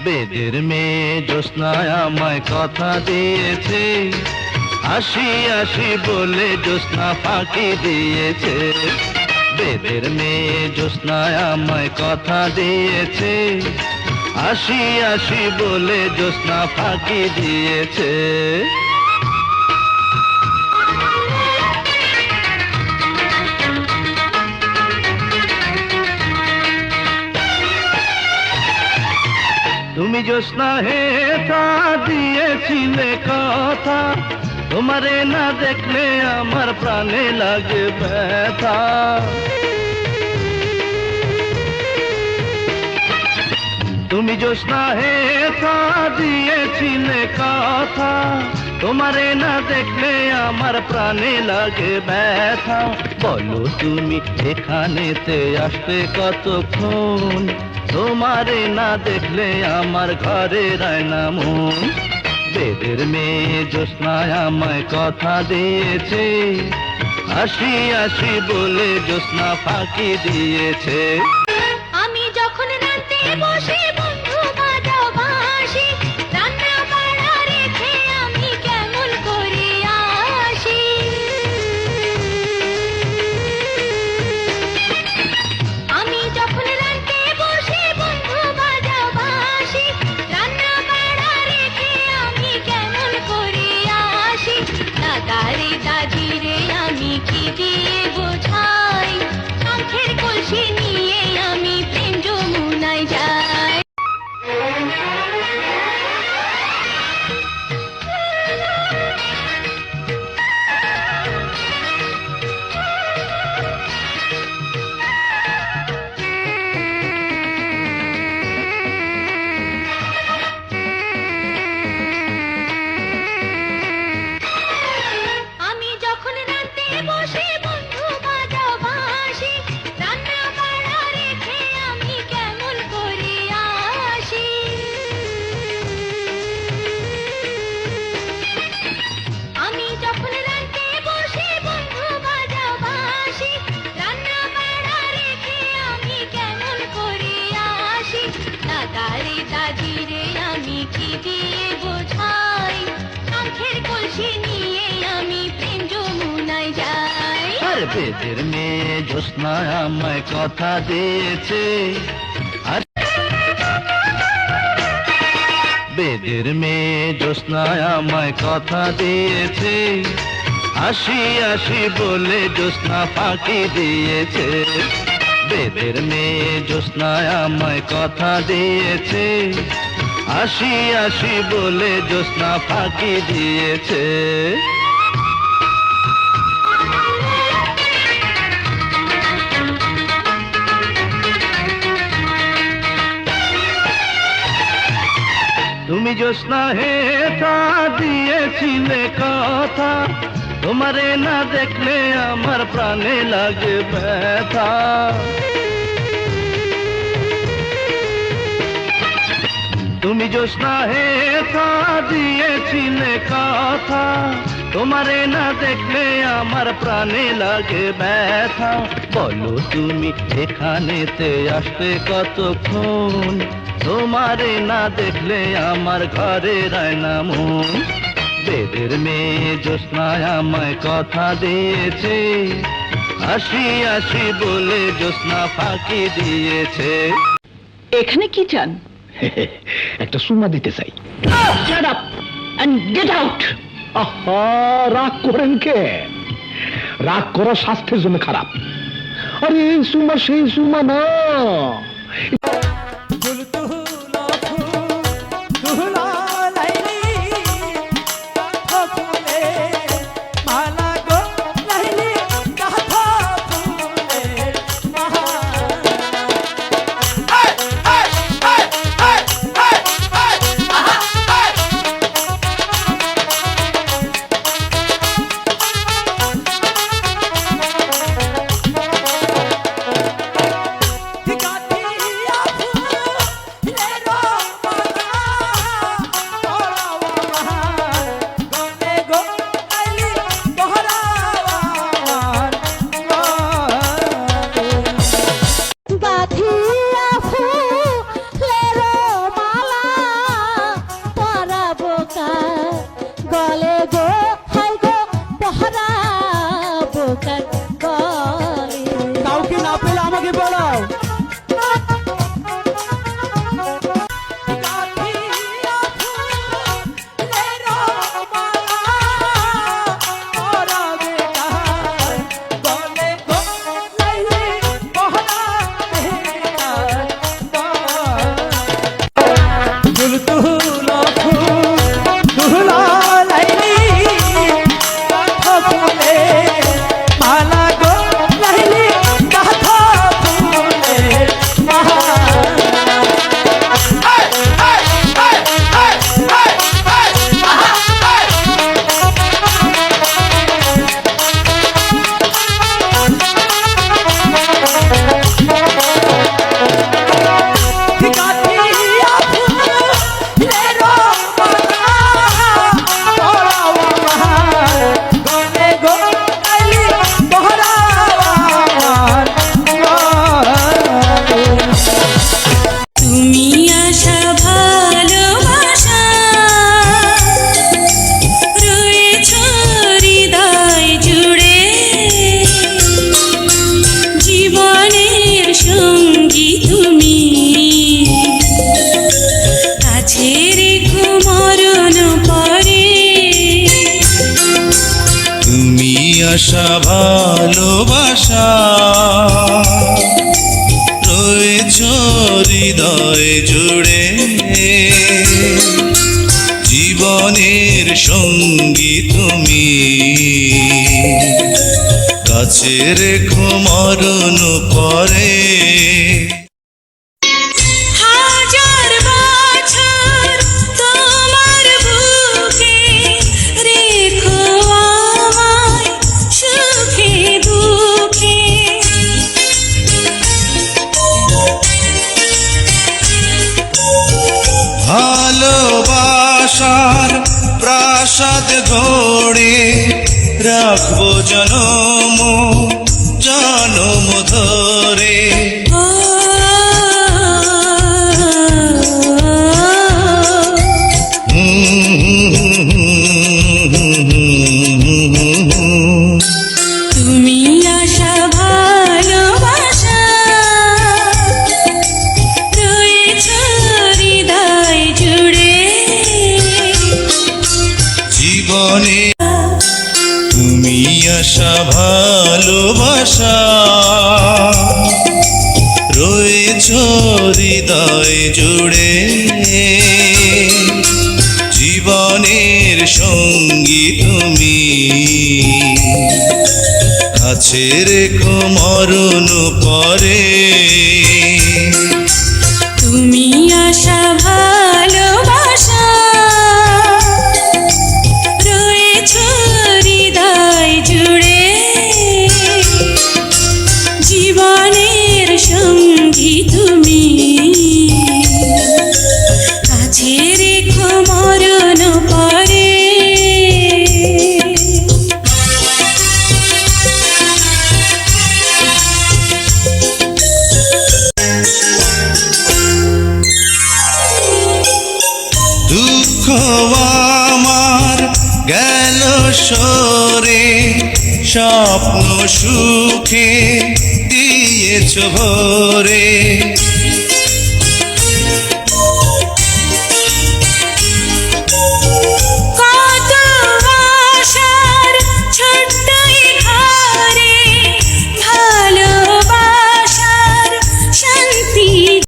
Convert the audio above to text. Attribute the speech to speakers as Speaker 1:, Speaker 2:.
Speaker 1: বেদের মেয়ে জ্যোৎস্নায় আমায় কথা দিয়েছে, আসি আসি বলে জ্যোৎস্না ফাঁকি দিয়েছে। বেদের মেয়ে জ্যোৎস্নায় আমায় কথা দিয়েছে, আসি আসি বলে জ্যোৎস্না ফাঁকি দিয়েছে। তুমি জ্যোৎস্না হে তা দিয়েছিলে কথা, তোমারে না দেখলে আমার প্রাণে লাগে ব্যথা। তুমি জ্যোৎস্না হে তা দিয়েছিলে কথা, তোমারে না দেখলে আমার প্রাণে লাগে ব্যথা। বলো তুমি এখানেতে আসতে কতক্ষণ, তোমারে না দেখলে আমার ঘরে রায় না মন। বেদের মেয়ে জ্যোৎস্নায় আমায় কথা দিয়েছে, আসি আসি বলে জ্যোৎস্না ফাঁকি দিয়েছে।
Speaker 2: আমি যখন রাতে বসে বন্ধু বাজাও বাঁশি, রান্না বাড়া রেখে আমি কেমন করে আসি। আমি যখন রাতে বসে বন্ধু বাজাও বাঁশি, রান্না বাড়া রেখে আমি কেমন করে আসি। দাদারে দাদিরে আমি কি দিয়ে বোঝাই, শঙ্খের কলসি নিয়ে আমি প্রেম যমুনায় যাই। আমি যখন রাতে বসে বন্ধু বাজাও বাঁশি, রান্না বাড়া রেখে আমি কেমন করে আসি। আমি যখন রাতে বসে বন্ধু বাজাও বাঁশি, রান্না বাড়া রেখে আমি কেমন করে আসি। দাদারে দাদিরে আমি কি দিয়ে বোঝাই, শঙ্খের কলসি নিয়ে আমি প্রেম যমুনায় যাই।
Speaker 1: আর বেদের মেয়ে জ্যোৎস্নায় আমায় কথা দিয়েছে, আর বেদের মেয়ে জ্যোৎস্নায় আমায় কথা দিয়েছে, আসি আসি বলে জ্যোৎস্না ফাঁকি দিয়েছে। বেদের মেয়ে জ্যোৎস্নায় আমায় কথা দিয়েছে, আসি আসি বলে জ্যোৎস্না ফাঁকি দিয়েছে। তুমি জ্যোৎস্না হে তা দিয়েছিলে কথা, তোমারে না দেখলে আমার প্রাণে লাগে ব্যথা। তুমি জ্যোৎস্না হে তা দিয়েছিলে কথা, তোমারে না দেখলে আমার প্রাণে লাগে ব্যথা। বলো তুমি এখানেতে আসতে কতক্ষণ, তোমারে না দেখলে আমার ঘরে রায় না মন। বেদের মেয়ে জ্যোৎস্নায় আমায় কথা দিয়েছে, আসি আসি বলে জ্যোৎস্না ফাঁকি দিয়েছে।
Speaker 3: এখানে কি চান?
Speaker 4: একটা সুমা দিতে চাই।
Speaker 3: Shut up and get out!
Speaker 4: আহা, রাগ করেন কে? রাগ করা স্বাস্থ্যের জন্য খারাপ। আরে এই সুমা সেই সুমা না।
Speaker 5: Got আশা ভালোবাসা রয়েছ হৃদয় জুড়ে, জীবনের সঙ্গী তুমি, কাছে রেখো মরণ পরে।
Speaker 2: হাজার বছর তোমার বুকে রেখো আমায় সুখে দুঃখে।
Speaker 5: ভালোবাসার প্রাসাদ গড়ে রাখবো জনম জনম ধরে।
Speaker 2: তুমি আশা ভালোবাসা রয়েছ হৃদয় জুড়ে,
Speaker 5: জীবনে তুমি আশা ভালোবাসা রয়েছ হৃদয় জুড়ে, জীবনের সঙ্গী তুমি, কাছে রেখো মরণ পরে।
Speaker 2: তুমি আশা ভালোবাসা রয়েছ হৃদয় জুড়ে, জীবনের সঙ্গী তুমি, কাছে রেখো মরণ পরে।
Speaker 5: দুঃখ আমার গেল সরে, স্বপ্ন সুখে দিয়েছ ভরে।